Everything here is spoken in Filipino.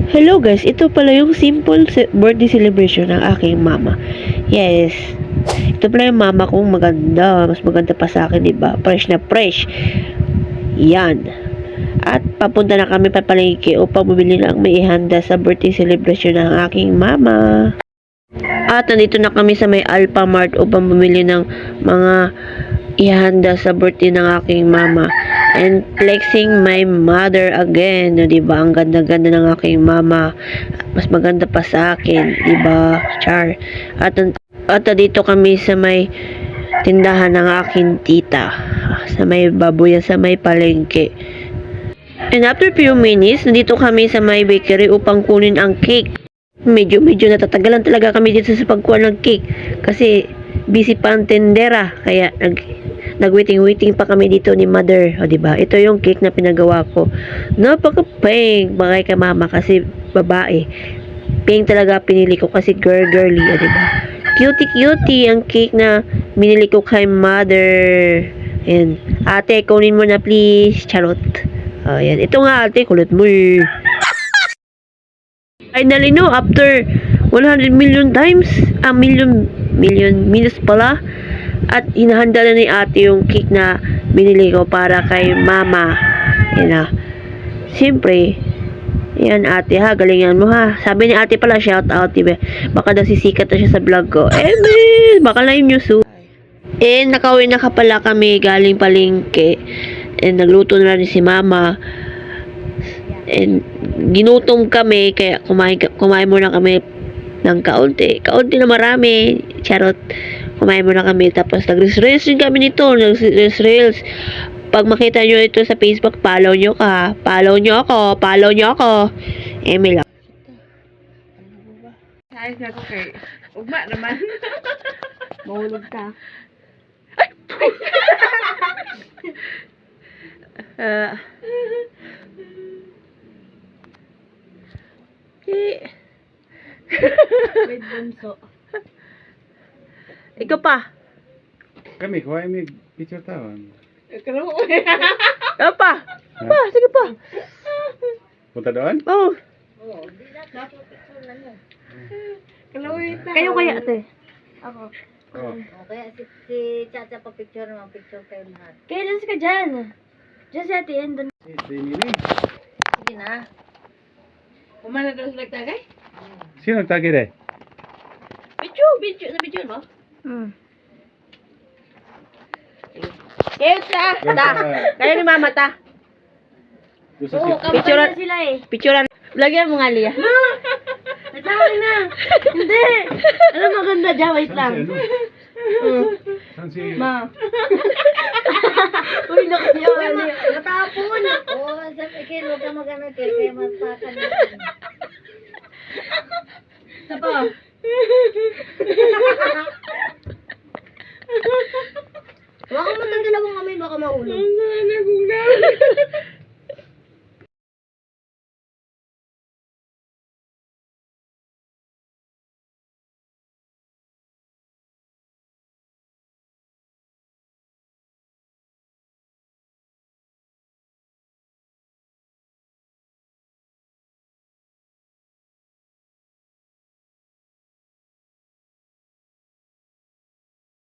Hello guys, ito pala yung simple birthday celebration ng aking mama. Yes, ito pala yung mama kong maganda. Mas maganda pa sa akin, diba? Fresh na fresh. Yan. At papunta na kami papalengke upang bumili ng may ihanda sa birthday celebration ng aking mama. At nandito na kami sa may Alpha Mart upang bumili ng mga ihanda sa birthday ng aking mama. And flexing my mother again. Diba? Ang ganda-ganda ng aking mama. Mas maganda pa sa akin. Diba? Char. At dito kami sa may tindahan ng aking tita. Sa may baboy, sa may palengke. And after few minutes, nandito kami sa may bakery upang kunin ang cake. Medyo natatagalan talaga kami dito sa pagkuha ng cake. Kasi busy pa ang tendera. Kaya nag-waiting pa kami dito ni mother. O diba? Ito yung cake na pinagawa ko. Napaka-pink. Bagay ka mama kasi babae. Pink talaga pinili ko kasi girly. O diba? Cutie ang cake na binili ko kay mother. Ayan. Ate, kunin mo na please. Charot. Ayan. Ito nga ate, kulot mo eh. Finally no, after 100 million times, million minutes pala. At hinahanda na ni ate yung cake na binili ko para kay mama. Yan na. Siyempre, yan ate ha, galingan mo ha. Sabi ni ate pala, shout out, diba? Baka daw sisikat na siya sa vlog ko. Miss, baka live news so. Nakauwi na ka pala kami galing palengke. Nagluto na rin si mama. Ginutom kami, kaya kumain muna kami ng kaunti. Kaunti na marami. Charot. Kumain muna kami. Tapos nag-reels din kami nito. Nag-reels. Pag makita nyo ito sa Facebook, follow nyo ka. Follow nyo ako. Emil. Ayos na ko kay ugma naman. Mahulog ka. May bunso. Ikaw pa. Kami, kuha may picture tawon. Karo. Pa. Sige pa. Punta doon? Oh. Kayo kaya ate. Ako. Oo. Okay, si Chacha pa picture naman, picture kayo lahat. Kailan ka dyan? Dyan si ate yan. Si Nini. Sige na. Umana daw sa nagtagay? Sino nagtagi de? Video mo? Kayo ni mama ta. Doon sa Oo, si... kampanya sila eh. Picturean. Lagyan mo nga Lia. Nagtagay na. Hindi. Ano maganda dyan? Wait lang. Saan si... Ma. Uy, nakasiyaw. Matapon! Oo, sabi kayo, huwag ka mag-ano kayo, kaya matakan na. Isa pa. Huwag kang matagdalawang kami, baka maulog.